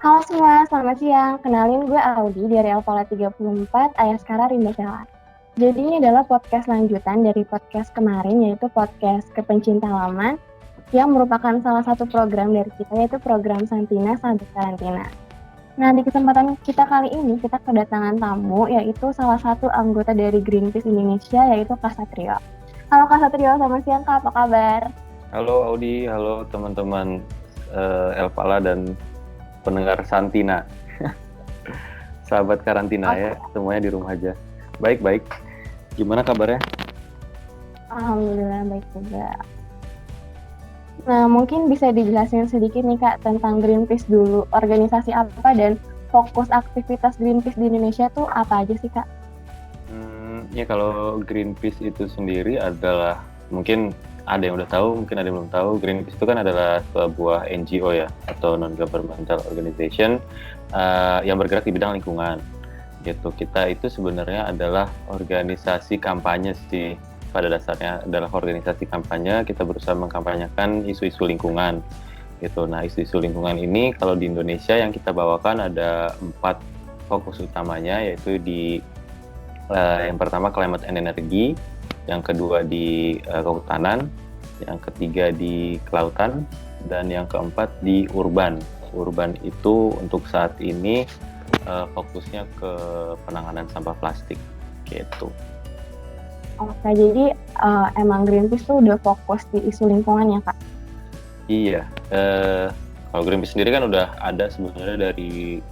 Halo semua, selamat siang. Kenalin gue Audi dari Alpala 34, Ayaskara Rimba Sela. Jadi ini adalah podcast lanjutan dari podcast kemarin, yaitu podcast Kepencinta Halaman, yang merupakan salah satu program dari kita, yaitu program Santina Sahabat Karantina. Nah, di kesempatan kita kali ini, kita kedatangan tamu, yaitu salah satu anggota dari Greenpeace Indonesia, yaitu Kak Satrio. Halo Kak Satrio, selamat siang Kak, apa kabar? Halo Audi, halo teman-teman Elpala dan pendengar Santina, sahabat karantina ya, Oke, semuanya di rumah aja. Baik-baik, gimana kabarnya? Alhamdulillah baik juga. Nah, mungkin bisa dijelasin sedikit nih Kak tentang Greenpeace dulu. Organisasi apa dan fokus aktivitas Greenpeace di Indonesia tuh apa aja sih Kak? Ya kalau Greenpeace itu sendiri adalah, mungkin ada yang udah tahu, mungkin ada yang belum tahu. Greenpeace itu kan adalah sebuah NGO ya, atau non-governmental organization yang bergerak di bidang lingkungan. Gitu. Kita itu sebenarnya adalah organisasi kampanye sih, pada dasarnya adalah organisasi kampanye. Kita berusaha mengkampanyekan isu-isu lingkungan gitu. Nah, isu-isu lingkungan ini kalau di Indonesia yang kita bawakan ada 4 fokus utamanya, yaitu di yang pertama climate and energy, yang kedua di kehutanan, yang ketiga di kelautan, dan yang keempat di urban. Urban itu untuk saat ini fokusnya ke penanganan sampah plastik gitu. Oke, jadi emang Greenpeace tuh udah fokus di isu lingkungan ya Kak? Iya, kalau Greenpeace sendiri kan udah ada sebenarnya dari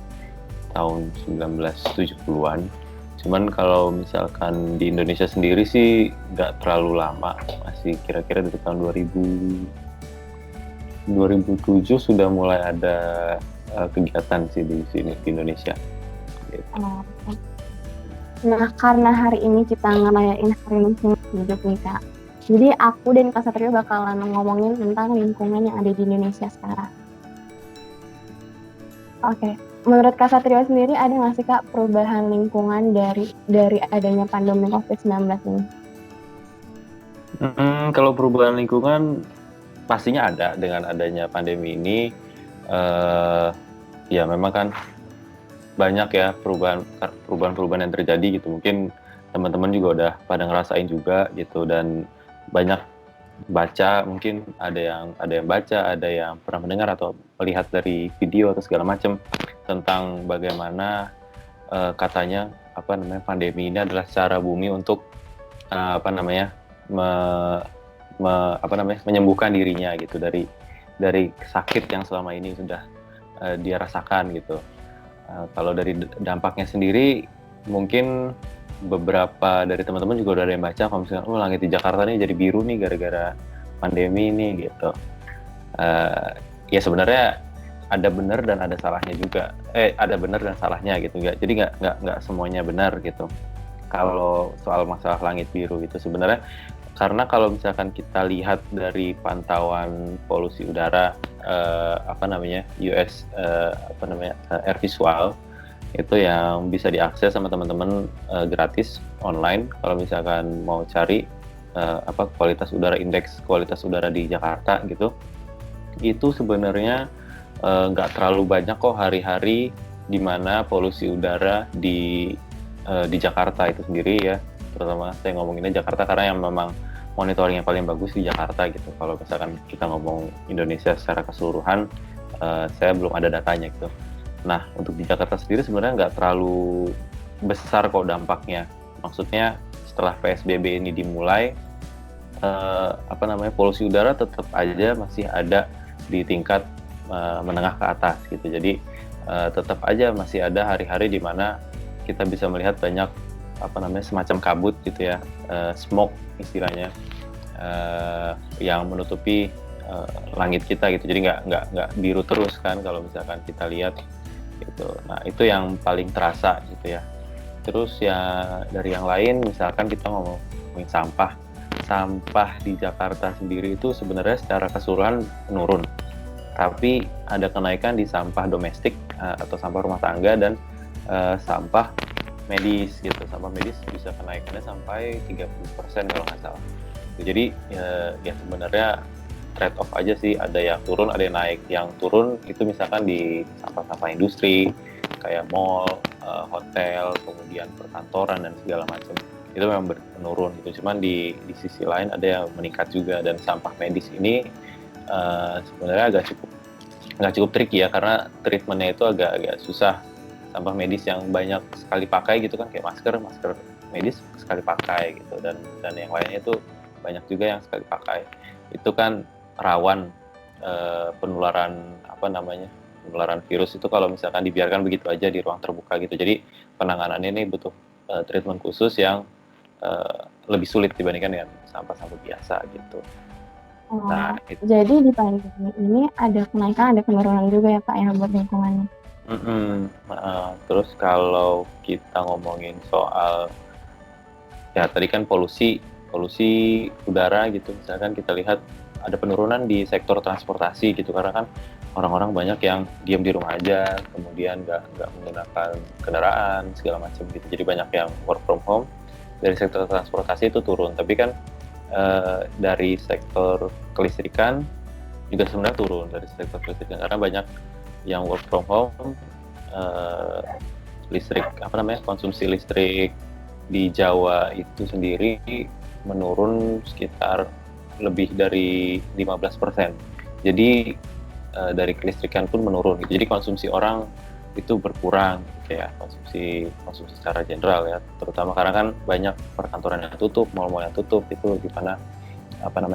tahun 1970-an. Cuman kalau misalkan di Indonesia sendiri sih nggak terlalu lama, masih kira-kira dari tahun 2007 sudah mulai ada kegiatan sih di sini di Indonesia. Gitu. Oh, oke. Nah, karena hari ini kita ngerayain Hari Lingkungan Hidup nih Kak. Jadi aku dan Kak Satrio bakalan ngomongin tentang lingkungan yang ada di Indonesia sekarang. Oke, menurut Kak Satrio sendiri ada nggak sih Kak perubahan lingkungan dari adanya pandemi COVID-19 ini? Kalau perubahan lingkungan pastinya ada dengan adanya pandemi ini. eh, Ya memang kan banyak ya perubahan yang terjadi gitu. Mungkin teman-teman juga udah pada ngerasain juga gitu, dan banyak baca, mungkin ada yang baca, ada yang pernah mendengar atau melihat dari video atau segala macam tentang bagaimana katanya pandemi ini adalah cara bumi untuk apa namanya me- menyembuhkan dirinya gitu dari sakit yang selama ini sudah dia rasakan gitu. Kalau dari dampaknya sendiri, mungkin beberapa dari teman-teman juga udah ada yang baca kalau misalnya langit di Jakarta nih jadi biru nih gara-gara pandemi ini gitu. Uh, Ya sebenarnya ada benar dan ada salahnya juga. Ada benar dan salahnya gitu. Jadi nggak semuanya benar gitu. Kalau soal masalah langit biru itu sebenarnya, karena kalau misalkan kita lihat dari pantauan polusi udara US air visual itu yang bisa diakses sama teman-teman gratis online kalau misalkan mau cari indeks kualitas udara di Jakarta gitu. Itu sebenarnya nggak terlalu banyak kok hari-hari di mana polusi udara di Jakarta itu sendiri ya, terutama saya ngomonginnya Jakarta karena yang memang monitoring yang paling bagus di Jakarta gitu. Kalau misalkan kita ngomong Indonesia secara keseluruhan, saya belum ada datanya gitu. Nah, untuk di Jakarta sendiri sebenarnya nggak terlalu besar kok dampaknya. Maksudnya setelah PSBB ini dimulai, polusi udara tetap aja masih ada di tingkat menengah ke atas gitu. Jadi tetap aja masih ada hari-hari di mana kita bisa melihat banyak semacam kabut gitu ya, smoke istilahnya, yang menutupi langit kita gitu. Jadi nggak biru terus kan kalau misalkan kita lihat gitu. Nah, itu yang paling terasa gitu ya. Terus ya dari yang lain, misalkan kita ngomongin sampah di Jakarta sendiri itu sebenarnya secara keseluruhan menurun, tapi ada kenaikan di sampah domestik atau sampah rumah tangga dan sampah medis gitu. Sampah medis bisa kenaikannya sampai 30% kalau nggak salah. Jadi ya sebenarnya trade off aja sih, ada yang turun ada yang naik. Yang turun itu misalkan di sampah-sampah industri kayak mall, hotel, kemudian perkantoran dan segala macam, itu memang menurun gitu. Cuman di sisi lain ada yang meningkat juga, dan sampah medis ini sebenarnya nggak cukup tricky ya, karena treatmentnya itu agak susah. Sampah medis yang banyak sekali pakai gitu kan, kayak masker medis sekali pakai gitu, dan yang lainnya itu banyak juga yang sekali pakai. Itu kan rawan penularan virus itu kalau misalkan dibiarkan begitu aja di ruang terbuka gitu. Jadi penanganannya ini butuh treatment khusus yang lebih sulit dibandingkan dengan sampah-sampah biasa gitu. Nah, Jadi di pandemi ini ada kenaikan, ada penurunan juga ya Pak ya buat lingkungannya. Terus kalau kita ngomongin soal ya tadi kan polusi udara gitu, misalkan kita lihat ada penurunan di sektor transportasi gitu, karena kan orang-orang banyak yang diam di rumah aja, kemudian nggak menggunakan kendaraan segala macam gitu, jadi banyak yang work from home. Dari sektor transportasi itu turun, tapi kan dari sektor kelistrikan juga sebenarnya turun dari sektor kelistrikan, karena banyak yang work from home. Konsumsi listrik di Jawa itu sendiri menurun sekitar lebih dari 15%. Jadi dari kelistrikan pun menurun. Jadi konsumsi orang itu berkurang gitu ya, konsumsi secara general ya, terutama karena kan banyak perkantoran yang tutup, mal-mal yang tutup, itu di mana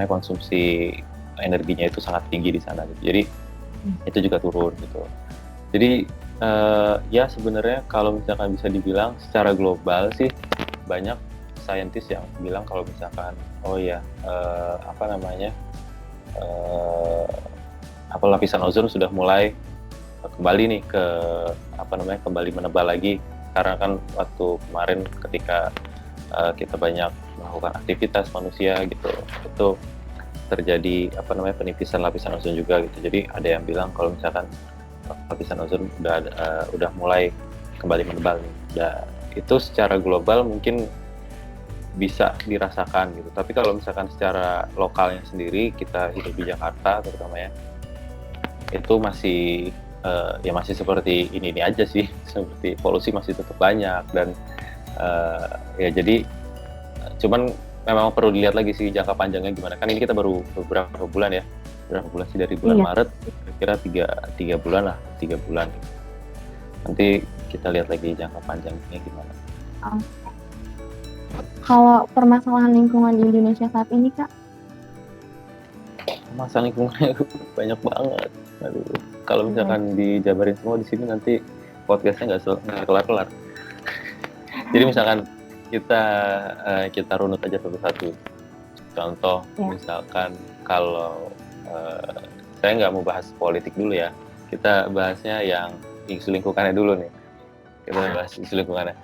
konsumsi energinya itu sangat tinggi di sana gitu. Jadi itu juga turun gitu. Jadi ya sebenarnya kalau misalkan bisa dibilang secara global sih, banyak saintis yang bilang kalau misalkan lapisan ozon sudah mulai kembali nih kembali menebal lagi, karena kan waktu kemarin ketika kita banyak melakukan aktivitas manusia gitu, itu terjadi penipisan lapisan ozon juga gitu. Jadi ada yang bilang kalau misalkan lapisan ozon udah mulai kembali menebal nih. Itu secara global mungkin bisa dirasakan gitu. Tapi kalau misalkan secara lokalnya sendiri, kita hidup di Jakarta terutama ya, itu masih masih seperti ini aja sih, seperti polusi masih tetap banyak, dan jadi cuman memang perlu dilihat lagi sih jangka panjangnya gimana. Kan ini kita baru beberapa bulan sih, dari bulan Maret kira-kira 3 bulan lah, 3 bulan. Nanti kita lihat lagi jangka panjangnya gimana. Kalau permasalahan lingkungan di Indonesia saat ini Kak? Permasalahan lingkungannya banyak banget. Aduh, kalau misalkan dijabarin semua di sini nanti podcastnya nggak kelar-kelar. Jadi misalkan kita runut aja satu-satu. Contoh, misalkan kalau saya nggak mau bahas politik dulu ya, kita bahasnya yang isu lingkungannya dulu nih. Kita bahas isu lingkungannya.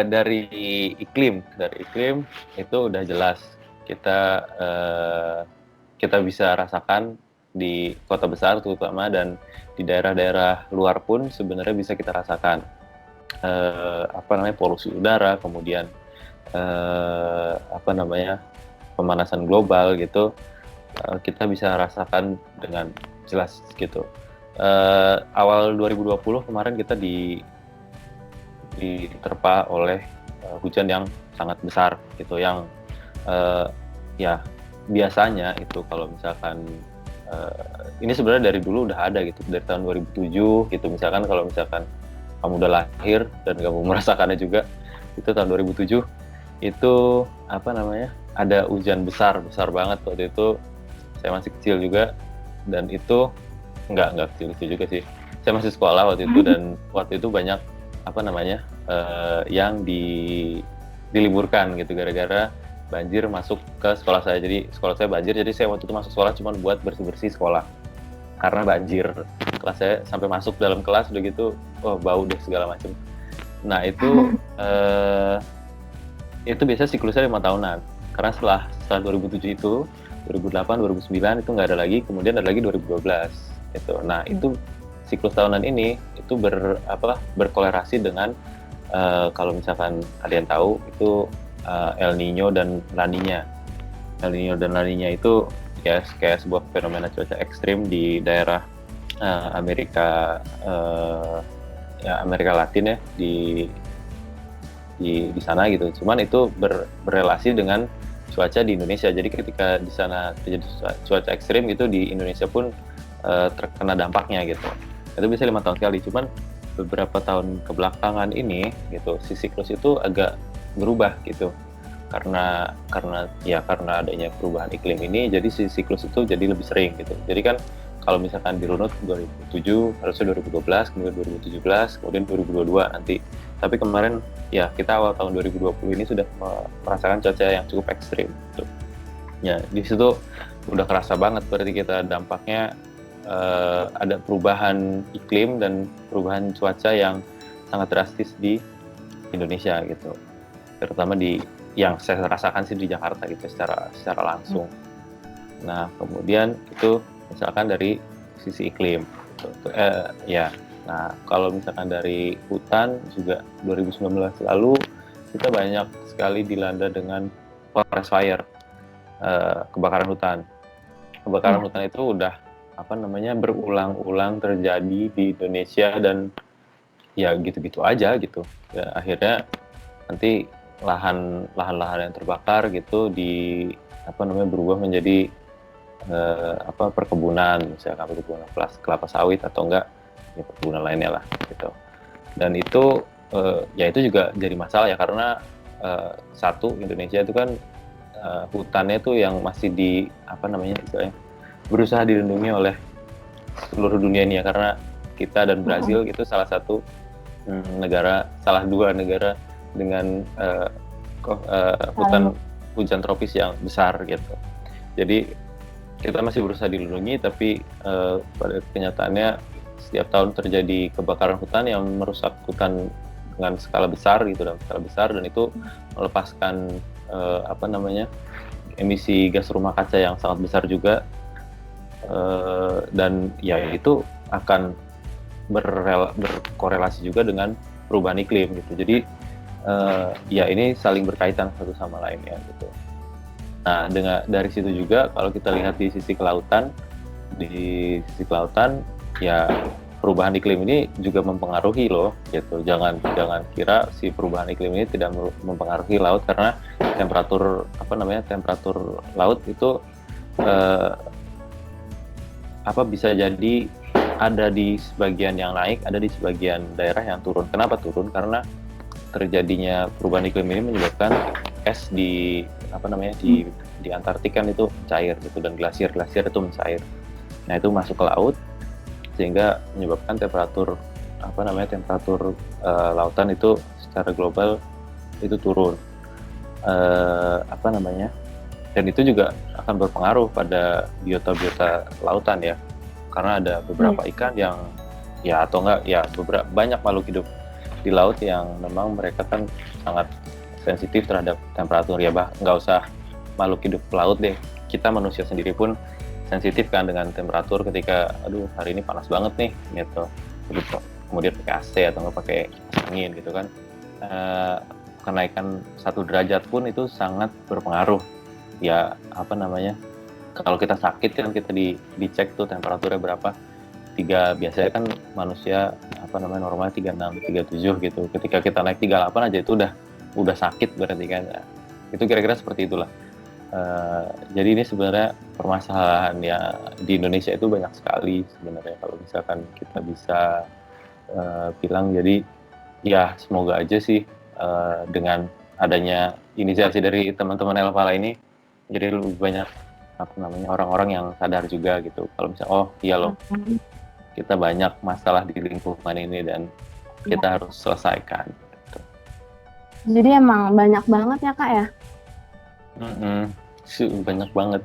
Dari iklim itu udah jelas kita bisa rasakan di kota besar terutama, dan di daerah-daerah luar pun sebenarnya bisa kita rasakan polusi udara, kemudian pemanasan global gitu, kita bisa rasakan dengan jelas gitu. Awal 2020 kemarin kita diterpa oleh hujan yang sangat besar gitu, yang ya biasanya itu kalau misalkan ini sebenarnya dari dulu udah ada gitu, dari tahun 2007 gitu. Misalkan kalau misalkan kamu udah lahir dan kamu merasakannya juga, itu tahun 2007 itu ada hujan besar banget waktu itu. Saya masih kecil juga, dan itu nggak kecil juga sih, saya masih sekolah waktu itu, dan waktu itu banyak yang diliburkan gitu gara-gara banjir masuk ke sekolah saya. Jadi sekolah saya banjir, jadi saya waktu itu masuk sekolah cuma buat bersih-bersih sekolah karena banjir. Kelas saya sampai masuk dalam kelas udah gitu, bau deh segala macam. Nah itu biasa siklusnya 5 tahunan, karena setelah 2007 itu 2008, 2009 itu nggak ada lagi, kemudian ada lagi 2012 gitu. Nah itu siklus tahunan ini itu berkolerasi dengan kalau misalkan ada yang tahu itu El Nino dan La Nina. El Nino dan La Nina itu ya, kayak sebuah fenomena cuaca ekstrim di daerah Amerika ya Amerika Latin ya di sana gitu. Cuman itu berrelasi dengan cuaca di Indonesia. Jadi ketika di sana terjadi cuaca ekstrim gitu, di Indonesia pun terkena dampaknya gitu. Itu bisa 5 tahun sekali. Cuman beberapa tahun kebelakangan ini gitu, si siklus itu agak berubah gitu. Karena adanya perubahan iklim ini, jadi si siklus itu jadi lebih sering gitu. Jadi kan kalau misalkan dirunut 2007, harusnya 2012, kemudian 2017, kemudian 2022 nanti. Tapi kemarin ya kita awal tahun 2020 ini sudah merasakan cuaca yang cukup ekstrim gitu. Ya di situ udah kerasa banget berarti kita dampaknya ada perubahan iklim dan perubahan cuaca yang sangat drastis di Indonesia gitu. Terutama yang saya rasakan sih di Jakarta gitu secara langsung. Nah kemudian itu misalkan dari sisi iklim gitu. Ya nah kalau misalkan dari hutan juga 2019 lalu kita banyak sekali dilanda dengan forest fire, kebakaran hutan itu udah berulang-ulang terjadi di Indonesia dan ya gitu-gitu aja gitu ya, akhirnya nanti lahan-lahan yang terbakar gitu berubah menjadi perkebunan, misalkan perkebunan kelapa sawit atau enggak ya perkebunan lainnya lah gitu. Dan itu ya itu juga jadi masalah ya, karena satu, Indonesia itu kan hutannya tuh yang masih istilahnya berusaha dilindungi oleh seluruh dunia ini ya, karena kita dan Brazil itu salah dua negara dengan hutan hujan tropis yang besar gitu. Jadi kita masih berusaha dilindungi, tapi pada kenyataannya setiap tahun terjadi kebakaran hutan yang merusak hutan dengan skala besar gitu, dan itu melepaskan emisi gas rumah kaca yang sangat besar juga, dan ya itu akan berkorelasi juga dengan perubahan iklim gitu. Jadi ya ini saling berkaitan satu sama lainnya gitu. Nah dari situ juga kalau kita lihat di sisi kelautan ya perubahan iklim ini juga mempengaruhi loh gitu. Jangan kira si perubahan iklim ini tidak mempengaruhi laut, karena temperatur laut itu bisa jadi ada di sebagian yang naik, ada di sebagian daerah yang turun. Kenapa turun? Karena terjadinya perubahan iklim ini menyebabkan es di Antartika itu cair gitu, dan glasier itu mencair. Nah itu masuk ke laut sehingga menyebabkan temperatur lautan itu secara global itu turun. Dan itu juga akan berpengaruh pada biota lautan ya, karena ada beberapa ikan yang banyak makhluk hidup di laut yang memang mereka kan sangat sensitif terhadap temperatur ya, nggak usah makhluk hidup laut deh, kita manusia sendiri pun sensitif kan dengan temperatur. Ketika hari ini panas banget nih gitu, kemudian pakai AC atau nggak pakai angin gitu kan, kenaikan 1 derajat pun itu sangat berpengaruh ya. Kalau kita sakit kan kita dicek tuh temperaturnya berapa, biasanya kan manusia normalnya 36, 37 gitu. Ketika kita naik 38 aja itu udah sakit berarti kan. Itu kira-kira seperti itulah. Jadi ini sebenarnya permasalahan ya di Indonesia itu banyak sekali sebenarnya kalau misalkan kita bisa bilang. Jadi ya semoga aja sih dengan adanya inisiasi dari teman-teman Elpala ini jadi lebih banyak orang-orang yang sadar juga gitu, kalau misalnya iya loh, kita banyak masalah di lingkungan ini dan kita harus selesaikan gitu. Jadi emang banyak banget ya Kak ya? Banyak banget.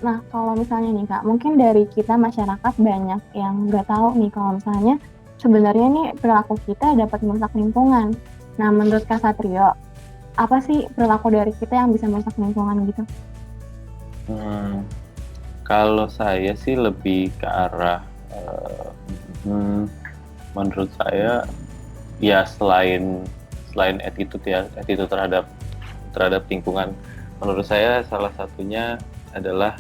Nah kalau misalnya nih Kak, mungkin dari kita masyarakat banyak yang nggak tahu nih kalau misalnya sebenarnya nih perilaku kita dapat merusak lingkungan. Nah menurut Kak Satrio, apa sih perilaku dari kita yang bisa merusak lingkungan gitu? Kalau saya sih lebih ke arah menurut saya ya selain attitude terhadap lingkungan, menurut saya salah satunya adalah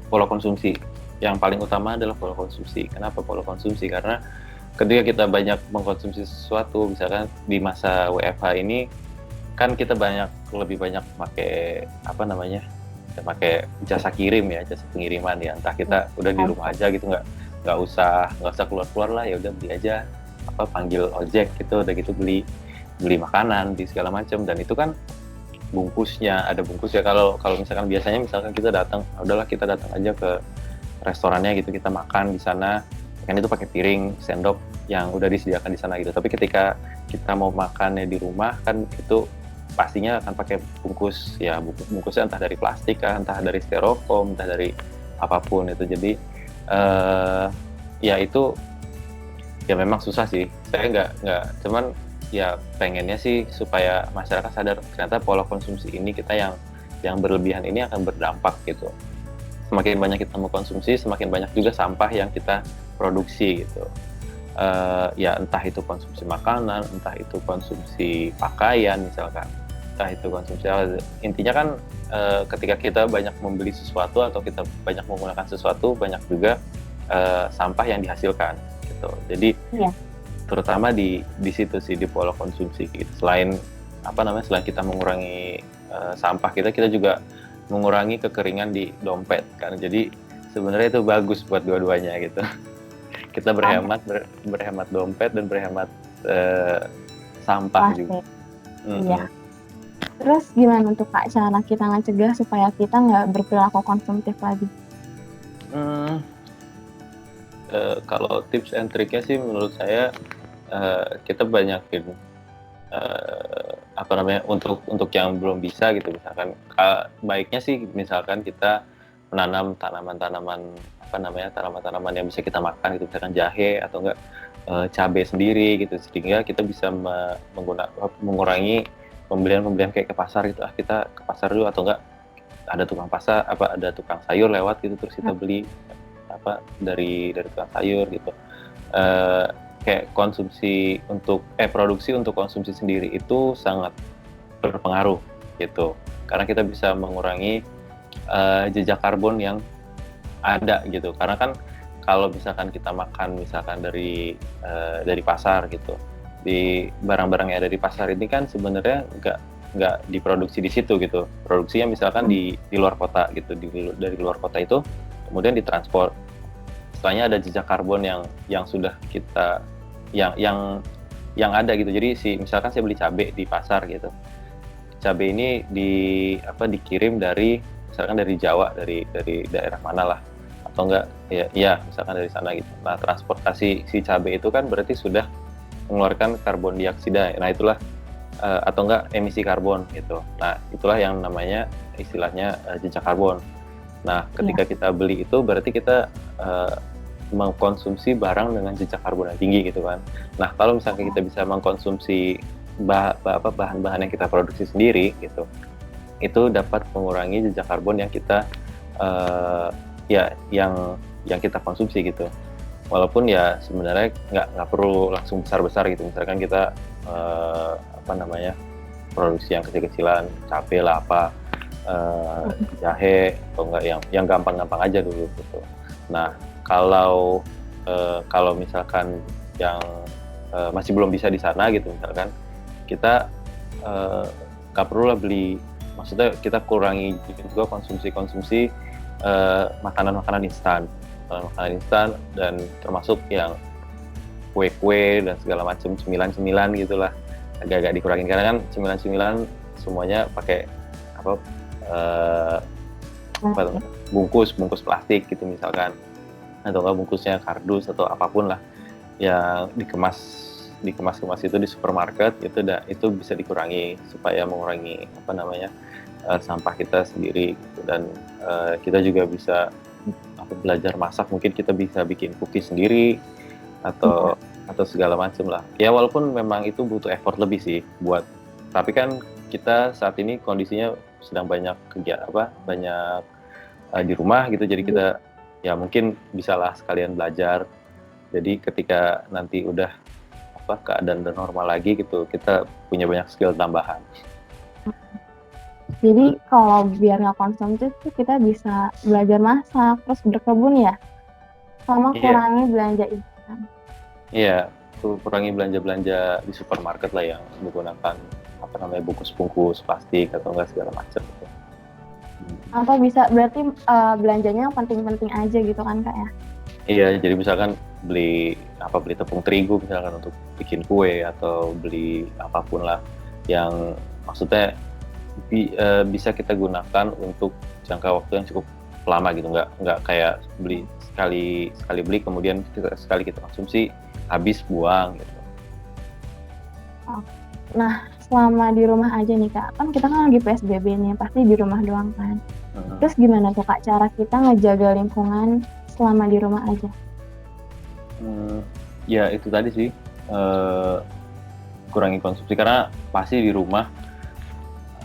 pola konsumsi. Yang paling utama adalah pola konsumsi. Kenapa pola konsumsi? Karena ketika kita banyak mengkonsumsi sesuatu, misalkan di masa WFH ini kan kita lebih banyak pakai apa namanya, pakai jasa kirim ya, jasa pengiriman ya. Entah kita udah di rumah aja gitu, nggak usah keluar lah, ya udah beli aja, apa panggil ojek gitu, udah gitu beli makanan di segala macam. Dan itu kan ada bungkusnya. Kalau kalau misalkan biasanya misalkan kita datang, udahlah kita datang aja ke restorannya gitu, kita makan di sana kan itu pakai piring sendok yang udah disediakan di sana gitu. Tapi ketika kita mau makannya di rumah kan itu pastinya akan pakai bungkus ya, bungkusnya entah dari plastik kah, entah dari styrofoam, entah dari apapun itu. Jadi ya itu ya memang susah sih. Saya nggak cuman ya pengennya sih supaya masyarakat sadar ternyata pola konsumsi ini kita yang berlebihan ini akan berdampak gitu. Semakin banyak kita mau konsumsi, semakin banyak juga sampah yang kita produksi gitu. Ya entah itu konsumsi makanan, entah itu konsumsi pakaian misalkan, entah itu konsumsi intinya kan ketika kita banyak membeli sesuatu atau kita banyak menggunakan sesuatu, banyak juga sampah yang dihasilkan gitu. Jadi terutama di situ sih, di pola konsumsi gitu. Selain kita mengurangi sampah, kita juga mengurangi kekeringan di dompet kan. Jadi sebenarnya itu bagus buat dua-duanya gitu. Kita berhemat dompet dan berhemat sampah juga. Iya. Terus gimana untuk Kak cara kita ngecegah supaya kita nggak berperilaku konsumtif lagi? Kalau tips and triknya sih menurut saya kita banyakin untuk yang belum bisa gitu, misalkan baiknya sih misalkan kita menanam tanaman-tanaman yang bisa kita makan gitu, misalkan jahe atau enggak cabai sendiri gitu, sehingga kita bisa mengurangi pembelian kayak ke pasar gitu. Kita ke pasar dulu, atau enggak ada tukang sayur lewat gitu, terus kita beli dari tukang sayur gitu. Kayak produksi untuk konsumsi sendiri itu sangat berpengaruh gitu, karena kita bisa mengurangi jejak karbon yang ada gitu. Karena kan kalau misalkan kita makan misalkan dari pasar gitu, di barang-barang yang ada di pasar ini kan sebenarnya nggak diproduksi di situ gitu, produksinya misalkan di luar kota gitu, dari luar kota itu kemudian ditransport. Setelahnya ada jejak karbon yang sudah kita yang ada gitu. Jadi misalkan saya beli cabai di pasar gitu, cabai ini dikirim misalkan dari Jawa, dari daerah mana lah, atau enggak ya misalkan dari sana gitu. Nah, transportasi si cabai itu kan berarti sudah mengeluarkan karbon dioksida. Nah, itulah atau enggak emisi karbon gitu. Nah, itulah yang namanya istilahnya jejak karbon. Nah, ketika kita beli itu berarti kita mengkonsumsi barang dengan jejak karbon yang tinggi gitu kan. Nah, kalau misalnya kita bisa mengkonsumsi bahan-bahan yang kita produksi sendiri gitu, itu dapat mengurangi jejak karbon yang kita yang kita konsumsi gitu. Walaupun ya sebenarnya nggak perlu langsung besar-besar gitu. Misalkan kita produksi yang kecil-kecilan, cabai lah jahe, atau enggak yang gampang-gampang aja dulu gitu. Nah, kalau misalkan yang masih belum bisa di sana gitu, misalkan kita nggak perlu lah beli, maksudnya kita kurangi juga konsumsi makanan instan, dan termasuk yang kue-kue dan segala macam, cemilan gitulah, agak-agak dikurangin, karena kan cemilan semuanya pakai bungkus plastik gitu misalkan, atau enggak bungkusnya kardus atau apapun lah yang dikemas itu di supermarket, itu bisa dikurangi supaya mengurangi sampah kita sendiri gitu. Dan kita juga bisa belajar masak, mungkin kita bisa bikin cookies sendiri atau segala macam lah ya, walaupun memang itu butuh effort lebih sih tapi kan kita saat ini kondisinya sedang banyak banyak di rumah gitu, jadi kita ya mungkin bisalah sekalian belajar. Jadi ketika nanti udah keadaan udah normal lagi gitu, kita punya banyak skill tambahan. Jadi kalau biar nggak konsumtif tuh kita bisa belajar masak, terus berkebun ya, sama Iya, kurangi belanja instan. iya, kurangi belanja-belanja di supermarket lah yang menggunakan apa namanya bungkus-bungkus plastik atau enggak segala macam gitu. Atau bisa berarti belanjanya yang penting-penting aja gitu kan Kak ya. Iya, jadi misalkan beli tepung terigu misalkan untuk bikin kue atau beli apapun lah yang maksudnya bisa kita gunakan untuk jangka waktu yang cukup lama gitu, nggak kayak beli sekali sekali beli kemudian sekali kita konsumsi habis buang gitu. Nah, selama di rumah aja nih Kak, kan kita kan lagi PSBB nih, pasti di rumah doang kan. Terus gimana tuh Kak cara kita ngejaga lingkungan selama di rumah aja? Ya itu tadi sih, kurangi konsumsi karena pasti di rumah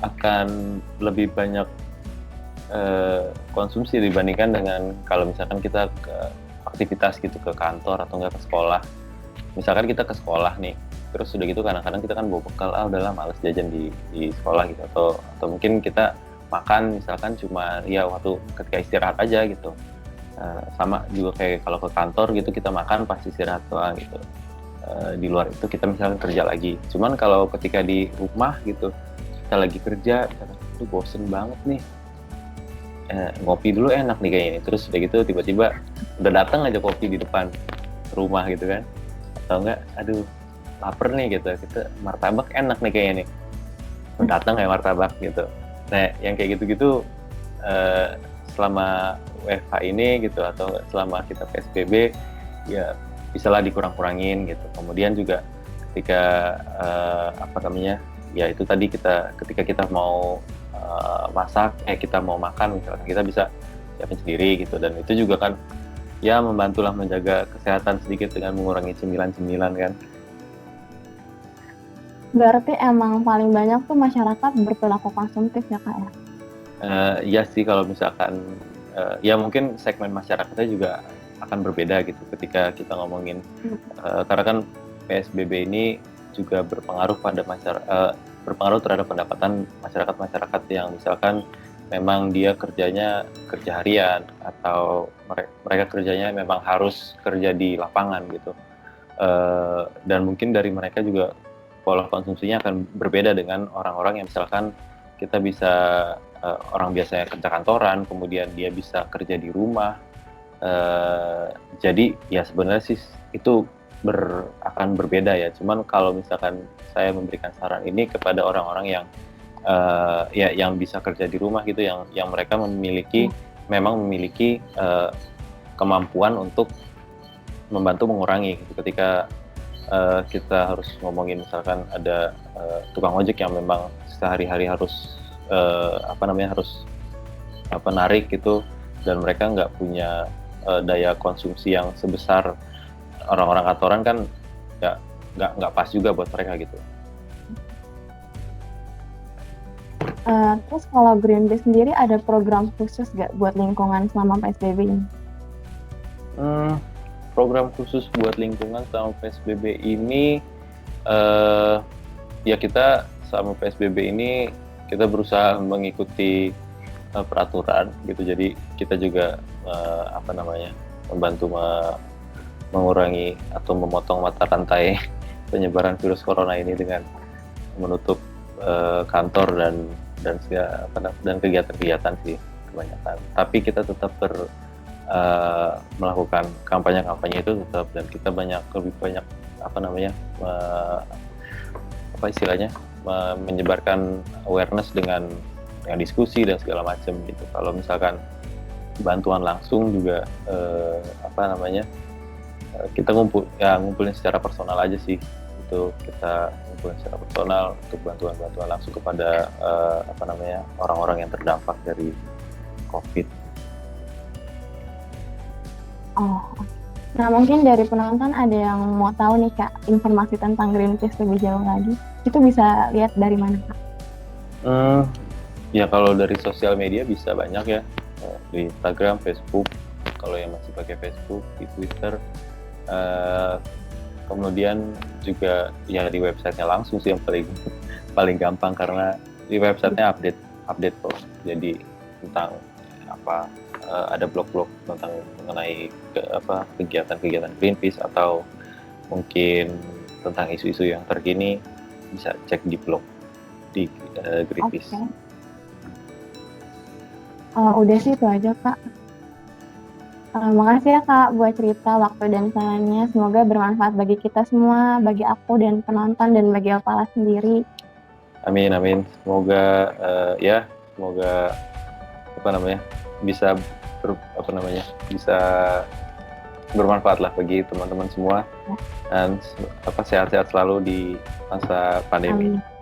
akan lebih banyak konsumsi dibandingkan dengan kalau misalkan kita ke aktivitas gitu ke kantor atau enggak ke sekolah. Misalkan kita ke sekolah nih, terus udah gitu kadang-kadang kita kan bawa bekal, udahlah males jajan di sekolah gitu atau mungkin kita makan misalkan cuma ya waktu ketika istirahat aja gitu. Sama juga kayak kalau ke kantor gitu kita makan pas istirahat doang gitu. Di luar itu kita misalkan kerja lagi. Cuman kalau ketika di rumah gitu kita lagi kerja, misalkan, tuh bosen banget nih. Ngopi dulu enak nih kayaknya. Terus udah gitu tiba-tiba udah datang aja kopi di depan rumah gitu kan. Atau enggak, aduh lapar nih gitu. Kita martabak enak nih kayaknya nih. Datang kayak martabak gitu. Nah, yang kayak gitu-gitu selama WFH ini gitu atau selama kita PSBB ya bisalah dikurang-kurangin gitu. Kemudian juga ketika apa namanya ya itu tadi ketika kita mau masak kita mau makan misalkan kita bisa siapin sendiri gitu dan itu juga kan ya membantulah menjaga kesehatan sedikit dengan mengurangi cemilan-cemilan kan. Berarti emang paling banyak tuh masyarakat berperilaku konsumtif ya Kak ya? Iya sih kalau misalkan ya mungkin segmen masyarakatnya juga akan berbeda gitu ketika kita ngomongin karena kan PSBB ini juga berpengaruh terhadap pendapatan masyarakat yang misalkan memang dia kerjanya kerja harian atau mereka kerjanya memang harus kerja di lapangan gitu. Dan mungkin dari mereka juga pola konsumsinya akan berbeda dengan orang-orang yang misalkan kita bisa orang biasanya kerja kantoran, kemudian dia bisa kerja di rumah. Jadi ya sebenarnya sih itu akan berbeda ya. Cuman kalau misalkan saya memberikan saran ini kepada orang-orang yang ya yang bisa kerja di rumah gitu, yang mereka memang memiliki kemampuan untuk membantu mengurangi gitu. Ketika kita harus ngomongin misalkan ada tukang ojek yang memang sehari-hari harus harus narik gitu dan mereka nggak punya daya konsumsi yang sebesar orang-orang kantoran kan nggak pas juga buat mereka gitu. Terus kalau Greenpeace sendiri ada program khusus nggak buat lingkungan selama PSBB ini? Program khusus buat lingkungan selama PSBB ini ya kita selama PSBB ini kita berusaha mengikuti peraturan gitu. Jadi kita juga membantu mengurangi atau memotong mata rantai penyebaran virus corona ini dengan menutup kantor dan kegiatan-kegiatan sih kebanyakan. Tapi kita tetap melakukan kampanye itu tetap dan kita lebih banyak menyebarkan awareness dengan diskusi dan segala macam gitu. Kalau misalkan bantuan langsung juga kita ngumpulin secara personal aja sih. Itu kita ngumpulin secara personal untuk bantuan langsung kepada orang-orang yang terdampak dari COVID. Oh, nah mungkin dari penonton ada yang mau tahu nih Kak informasi tentang Greenpeace lebih jauh lagi, itu bisa lihat dari mana Kak? Ya kalau dari sosial media bisa banyak ya, di Instagram, Facebook, kalau yang masih pakai Facebook, di Twitter, kemudian juga ya di websitenya langsung sih yang paling gampang karena di websitenya update kok. Jadi tentang apa ada blog-blog mengenai kegiatan-kegiatan Greenpeace atau mungkin tentang isu-isu yang terkini bisa cek di blog di Greenpeace. Udah sih itu aja Kak. Makasih ya Kak buat cerita, waktu dan sarannya. Semoga bermanfaat bagi kita semua, bagi aku dan penonton dan bagi Opala sendiri. Amin. Semoga semoga bisa bisa bermanfaat lah bagi teman-teman semua, dan sehat-sehat selalu di masa pandemi. Amin.